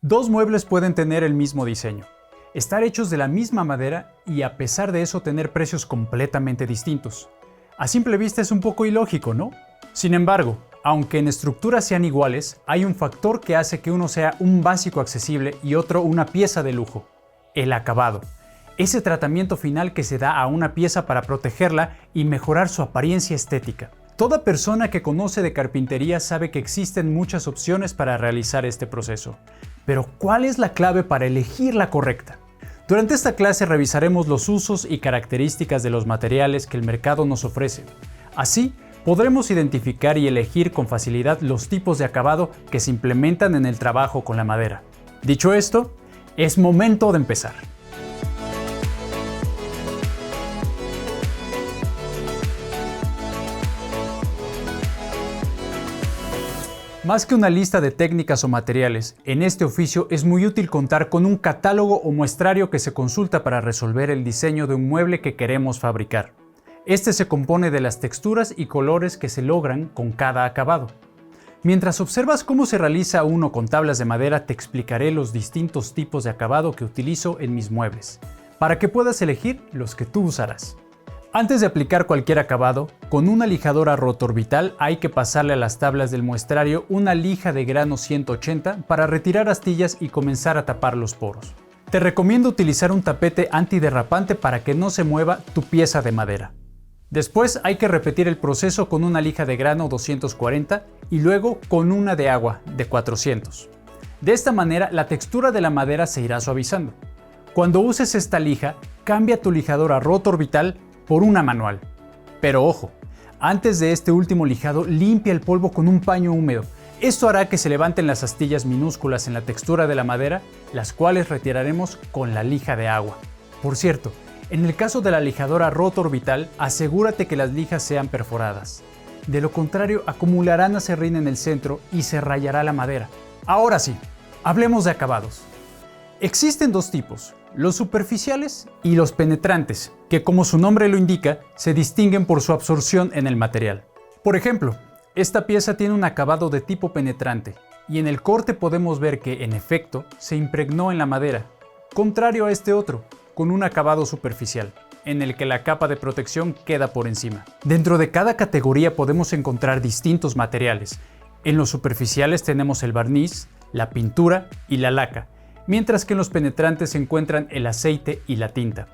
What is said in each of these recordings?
Dos muebles pueden tener el mismo diseño, estar hechos de la misma madera y a pesar de eso tener precios completamente distintos. A simple vista es un poco ilógico, ¿no? Sin embargo, aunque en estructura sean iguales, hay un factor que hace que uno sea un básico accesible y otro una pieza de lujo: el acabado. Ese tratamiento final que se da a una pieza para protegerla y mejorar su apariencia estética. Toda persona que conoce de carpintería sabe que existen muchas opciones para realizar este proceso. Pero ¿cuál es la clave para elegir la correcta? Durante esta clase revisaremos los usos y características de los materiales que el mercado nos ofrece. Así, podremos identificar y elegir con facilidad los tipos de acabado que se implementan en el trabajo con la madera. Dicho esto, es momento de empezar. Más que una lista de técnicas o materiales, en este oficio es muy útil contar con un catálogo o muestrario que se consulta para resolver el diseño de un mueble que queremos fabricar. Este se compone de las texturas y colores que se logran con cada acabado. Mientras observas cómo se realiza uno con tablas de madera, te explicaré los distintos tipos de acabado que utilizo en mis muebles, para que puedas elegir los que tú usarás. Antes de aplicar cualquier acabado, con una lijadora rotorbital hay que pasarle a las tablas del muestrario una lija de grano 180 para retirar astillas y comenzar a tapar los poros. Te recomiendo utilizar un tapete antiderrapante para que no se mueva tu pieza de madera. Después hay que repetir el proceso con una lija de grano 240 y luego con una de agua de 400. De esta manera la textura de la madera se irá suavizando. Cuando uses esta lija, cambia tu lijadora rotorbital por una manual. Pero ojo, antes de este último lijado, limpia el polvo con un paño húmedo. Esto hará que se levanten las astillas minúsculas en la textura de la madera, las cuales retiraremos con la lija de agua. Por cierto, en el caso de la lijadora rotorbital, asegúrate que las lijas sean perforadas. De lo contrario, acumularán acerrín en el centro y se rayará la madera. Ahora sí, hablemos de acabados. Existen dos tipos: los superficiales y los penetrantes, que como su nombre lo indica, se distinguen por su absorción en el material. Por ejemplo, esta pieza tiene un acabado de tipo penetrante, y en el corte podemos ver que, en efecto, se impregnó en la madera, contrario a este otro, con un acabado superficial, en el que la capa de protección queda por encima. Dentro de cada categoría podemos encontrar distintos materiales. En los superficiales tenemos el barniz, la pintura y la laca, mientras que en los penetrantes se encuentran el aceite y la tinta.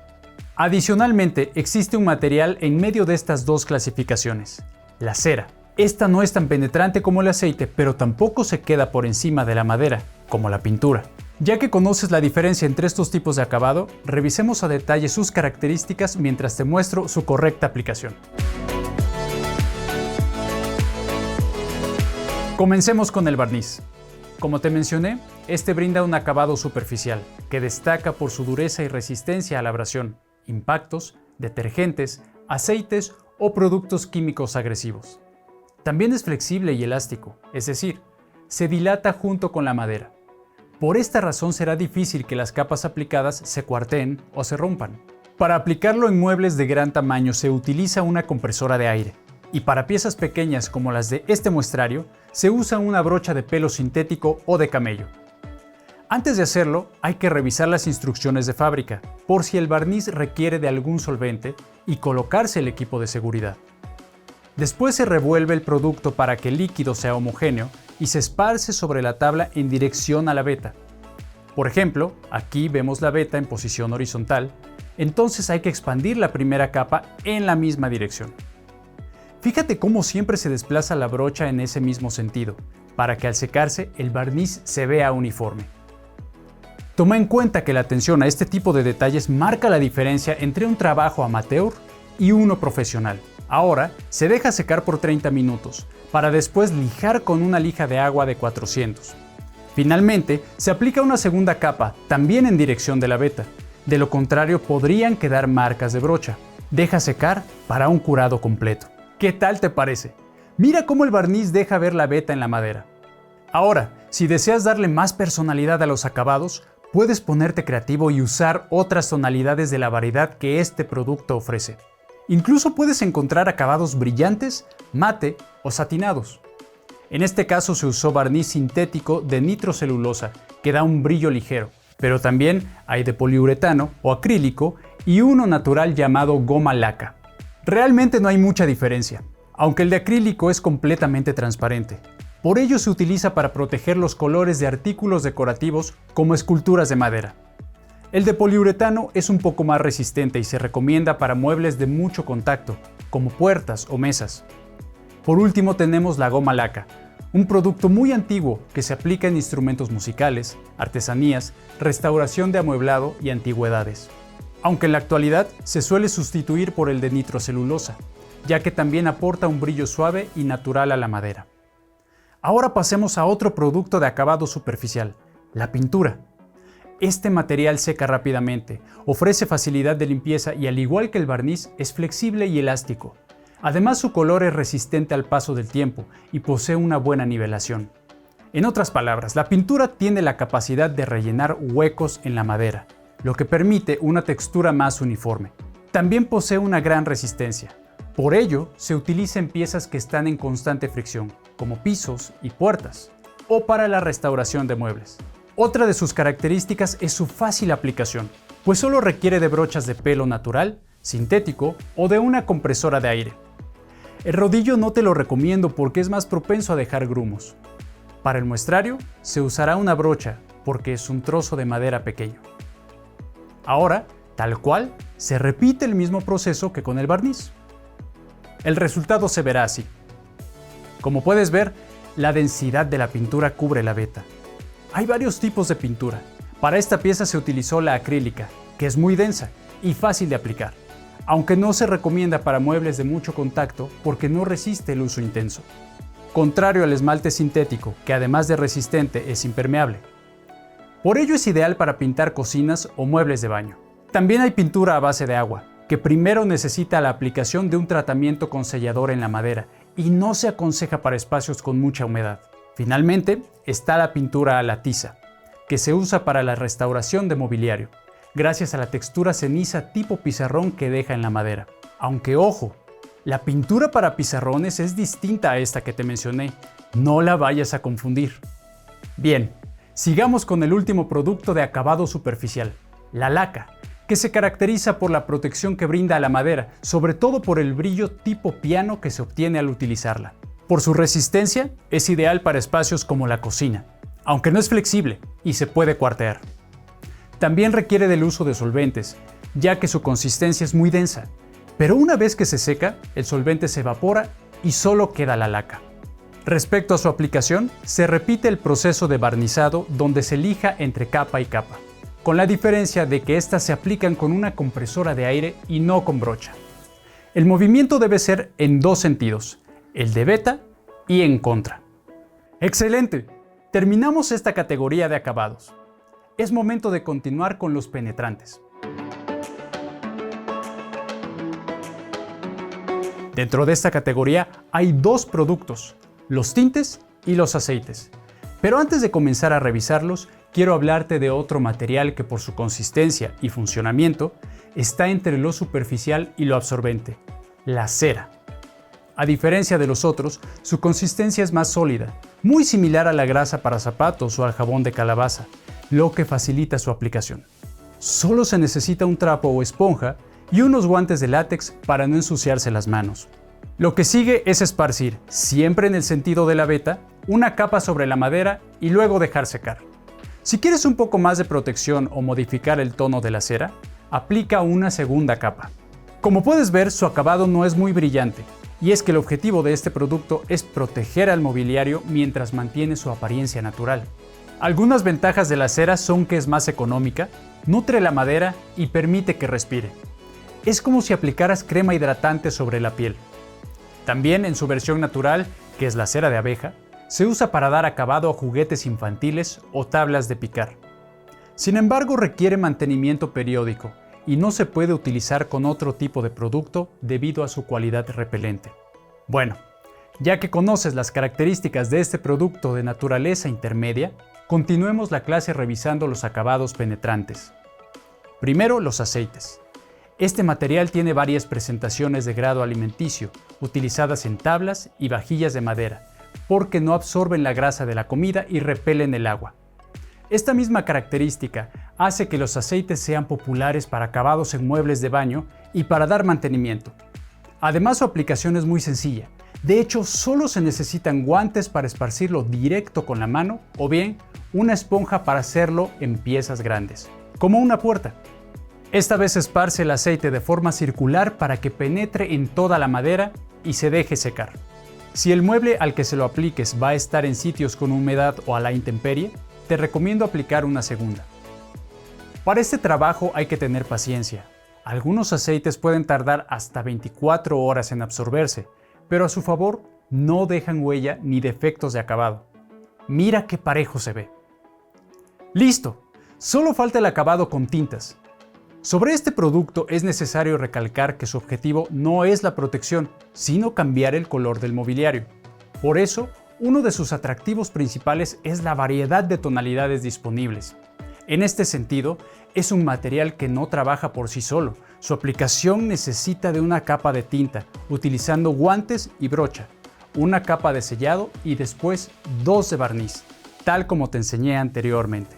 Adicionalmente, existe un material en medio de estas dos clasificaciones: la cera. Esta no es tan penetrante como el aceite, pero tampoco se queda por encima de la madera, como la pintura. Ya que conoces la diferencia entre estos tipos de acabado, revisemos a detalle sus características mientras te muestro su correcta aplicación. Comencemos con el barniz. Como te mencioné, este brinda un acabado superficial, que destaca por su dureza y resistencia a la abrasión, impactos, detergentes, aceites o productos químicos agresivos. También es flexible y elástico, es decir, se dilata junto con la madera. Por esta razón será difícil que las capas aplicadas se cuarteen o se rompan. Para aplicarlo en muebles de gran tamaño se utiliza una compresora de aire, y para piezas pequeñas como las de este muestrario, se usa una brocha de pelo sintético o de camello. Antes de hacerlo, hay que revisar las instrucciones de fábrica, por si el barniz requiere de algún solvente, y colocarse el equipo de seguridad. Después se revuelve el producto para que el líquido sea homogéneo y se esparce sobre la tabla en dirección a la veta. Por ejemplo, aquí vemos la veta en posición horizontal, entonces hay que expandir la primera capa en la misma dirección. Fíjate cómo siempre se desplaza la brocha en ese mismo sentido, para que al secarse el barniz se vea uniforme. Toma en cuenta que la atención a este tipo de detalles marca la diferencia entre un trabajo amateur y uno profesional. Ahora se deja secar por 30 minutos, para después lijar con una lija de agua de 400. Finalmente, se aplica una segunda capa, también en dirección de la veta. De lo contrario, podrían quedar marcas de brocha. Deja secar para un curado completo. ¿Qué tal te parece? Mira cómo el barniz deja ver la veta en la madera. Ahora, si deseas darle más personalidad a los acabados, puedes ponerte creativo y usar otras tonalidades de la variedad que este producto ofrece. Incluso puedes encontrar acabados brillantes, mate o satinados. En este caso se usó barniz sintético de nitrocelulosa, que da un brillo ligero, pero también hay de poliuretano o acrílico y uno natural llamado goma laca. Realmente no hay mucha diferencia, aunque el de acrílico es completamente transparente. Por ello se utiliza para proteger los colores de artículos decorativos como esculturas de madera. El de poliuretano es un poco más resistente y se recomienda para muebles de mucho contacto, como puertas o mesas. Por último tenemos la goma laca, un producto muy antiguo que se aplica en instrumentos musicales, artesanías, restauración de amueblado y antigüedades. Aunque en la actualidad se suele sustituir por el de nitrocelulosa, ya que también aporta un brillo suave y natural a la madera. Ahora pasemos a otro producto de acabado superficial, la pintura. Este material seca rápidamente, ofrece facilidad de limpieza y al igual que el barniz es flexible y elástico. Además su color es resistente al paso del tiempo y posee una buena nivelación. En otras palabras, la pintura tiene la capacidad de rellenar huecos en la madera, lo que permite una textura más uniforme. También posee una gran resistencia. Por ello, se utiliza en piezas que están en constante fricción, como pisos y puertas, o para la restauración de muebles. Otra de sus características es su fácil aplicación, pues solo requiere de brochas de pelo natural, sintético o de una compresora de aire. El rodillo no te lo recomiendo porque es más propenso a dejar grumos. Para el muestrario se usará una brocha porque es un trozo de madera pequeño. Ahora, tal cual, se repite el mismo proceso que con el barniz. El resultado se verá así. Como puedes ver, la densidad de la pintura cubre la veta. Hay varios tipos de pintura. Para esta pieza se utilizó la acrílica, que es muy densa y fácil de aplicar, aunque no se recomienda para muebles de mucho contacto porque no resiste el uso intenso. Contrario al esmalte sintético, que además de resistente es impermeable. Por ello es ideal para pintar cocinas o muebles de baño. También hay pintura a base de agua, que primero necesita la aplicación de un tratamiento con sellador en la madera y no se aconseja para espacios con mucha humedad. Finalmente, está la pintura a la tiza, que se usa para la restauración de mobiliario, gracias a la textura ceniza tipo pizarrón que deja en la madera. Aunque ojo, la pintura para pizarrones es distinta a esta que te mencioné, no la vayas a confundir. Bien, sigamos con el último producto de acabado superficial, la laca, que se caracteriza por la protección que brinda a la madera, sobre todo por el brillo tipo piano que se obtiene al utilizarla. Por su resistencia, es ideal para espacios como la cocina, aunque no es flexible y se puede cuartear. También requiere del uso de solventes, ya que su consistencia es muy densa, pero una vez que se seca, el solvente se evapora y solo queda la laca. Respecto a su aplicación, se repite el proceso de barnizado donde se lija entre capa y capa, con la diferencia de que éstas se aplican con una compresora de aire y no con brocha. El movimiento debe ser en dos sentidos, el de veta y en contra. ¡Excelente! Terminamos esta categoría de acabados. Es momento de continuar con los penetrantes. Dentro de esta categoría hay dos productos, los tintes y los aceites. Pero antes de comenzar a revisarlos, quiero hablarte de otro material que por su consistencia y funcionamiento está entre lo superficial y lo absorbente, la cera. A diferencia de los otros, su consistencia es más sólida, muy similar a la grasa para zapatos o al jabón de calabaza, lo que facilita su aplicación. Solo se necesita un trapo o esponja y unos guantes de látex para no ensuciarse las manos. Lo que sigue es esparcir, siempre en el sentido de la veta, una capa sobre la madera y luego dejar secar. Si quieres un poco más de protección o modificar el tono de la cera, aplica una segunda capa. Como puedes ver, su acabado no es muy brillante, y es que el objetivo de este producto es proteger al mobiliario mientras mantiene su apariencia natural. Algunas ventajas de la cera son que es más económica, nutre la madera y permite que respire. Es como si aplicaras crema hidratante sobre la piel. También en su versión natural, que es la cera de abeja, se usa para dar acabado a juguetes infantiles o tablas de picar. Sin embargo, requiere mantenimiento periódico y no se puede utilizar con otro tipo de producto debido a su cualidad repelente. Bueno, ya que conoces las características de este producto de naturaleza intermedia, continuemos la clase revisando los acabados penetrantes. Primero, los aceites. Este material tiene varias presentaciones de grado alimenticio, utilizadas en tablas y vajillas de madera, porque no absorben la grasa de la comida y repelen el agua. Esta misma característica hace que los aceites sean populares para acabados en muebles de baño y para dar mantenimiento. Además, su aplicación es muy sencilla. De hecho, solo se necesitan guantes para esparcirlo directo con la mano o bien una esponja para hacerlo en piezas grandes, como una puerta. Esta vez esparce el aceite de forma circular para que penetre en toda la madera y se deje secar. Si el mueble al que se lo apliques va a estar en sitios con humedad o a la intemperie, te recomiendo aplicar una segunda. Para este trabajo hay que tener paciencia. Algunos aceites pueden tardar hasta 24 horas en absorberse, pero a su favor no dejan huella ni defectos de acabado. Mira qué parejo se ve. ¡Listo! Solo falta el acabado con tintas. Sobre este producto es necesario recalcar que su objetivo no es la protección, sino cambiar el color del mobiliario. Por eso, uno de sus atractivos principales es la variedad de tonalidades disponibles. En este sentido, es un material que no trabaja por sí solo. Su aplicación necesita de una capa de tinta, utilizando guantes y brocha, una capa de sellado y después 2 de barniz, tal como te enseñé anteriormente.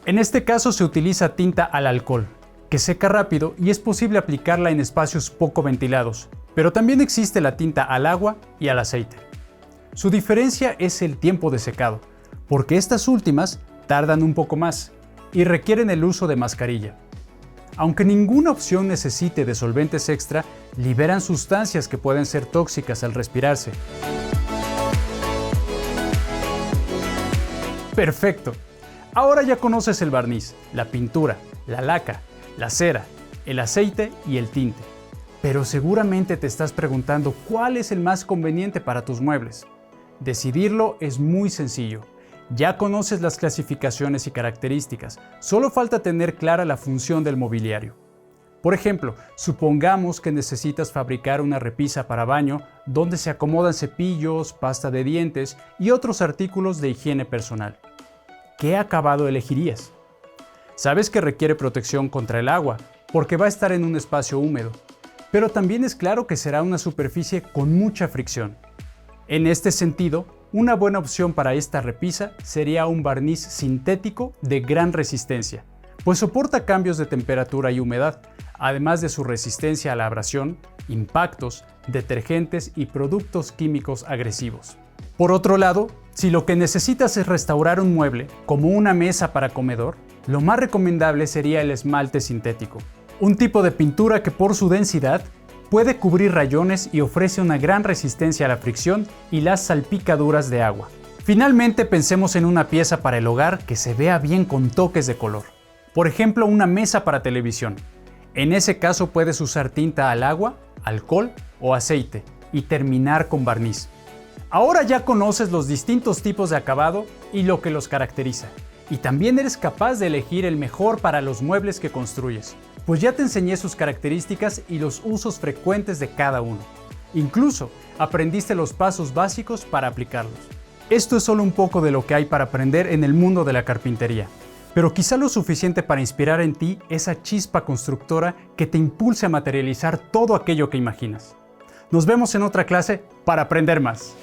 En este caso se utiliza tinta al alcohol, que seca rápido y es posible aplicarla en espacios poco ventilados, pero también existe la tinta al agua y al aceite. Su diferencia es el tiempo de secado, porque estas últimas tardan un poco más y requieren el uso de mascarilla. Aunque ninguna opción necesite de solventes extra, liberan sustancias que pueden ser tóxicas al respirarse. ¡Perfecto! Ahora ya conoces el barniz, la pintura, la laca, la cera, el aceite y el tinte. Pero seguramente te estás preguntando cuál es el más conveniente para tus muebles. Decidirlo es muy sencillo. Ya conoces las clasificaciones y características, solo falta tener clara la función del mobiliario. Por ejemplo, supongamos que necesitas fabricar una repisa para baño donde se acomodan cepillos, pasta de dientes y otros artículos de higiene personal. ¿Qué acabado elegirías? Sabes que requiere protección contra el agua, porque va a estar en un espacio húmedo, pero también es claro que será una superficie con mucha fricción. En este sentido, una buena opción para esta repisa sería un barniz sintético de gran resistencia, pues soporta cambios de temperatura y humedad, además de su resistencia a la abrasión, impactos, detergentes y productos químicos agresivos. Por otro lado, si lo que necesitas es restaurar un mueble, como una mesa para comedor, lo más recomendable sería el esmalte sintético, un tipo de pintura que por su densidad puede cubrir rayones y ofrece una gran resistencia a la fricción y las salpicaduras de agua. Finalmente, pensemos en una pieza para el hogar que se vea bien con toques de color. Por ejemplo, una mesa para televisión. En ese caso puedes usar tinta al agua, alcohol o aceite y terminar con barniz. Ahora ya conoces los distintos tipos de acabado y lo que los caracteriza. Y también eres capaz de elegir el mejor para los muebles que construyes, pues ya te enseñé sus características y los usos frecuentes de cada uno. Incluso aprendiste los pasos básicos para aplicarlos. Esto es solo un poco de lo que hay para aprender en el mundo de la carpintería, pero quizá lo suficiente para inspirar en ti esa chispa constructora que te impulse a materializar todo aquello que imaginas. Nos vemos en otra clase para aprender más.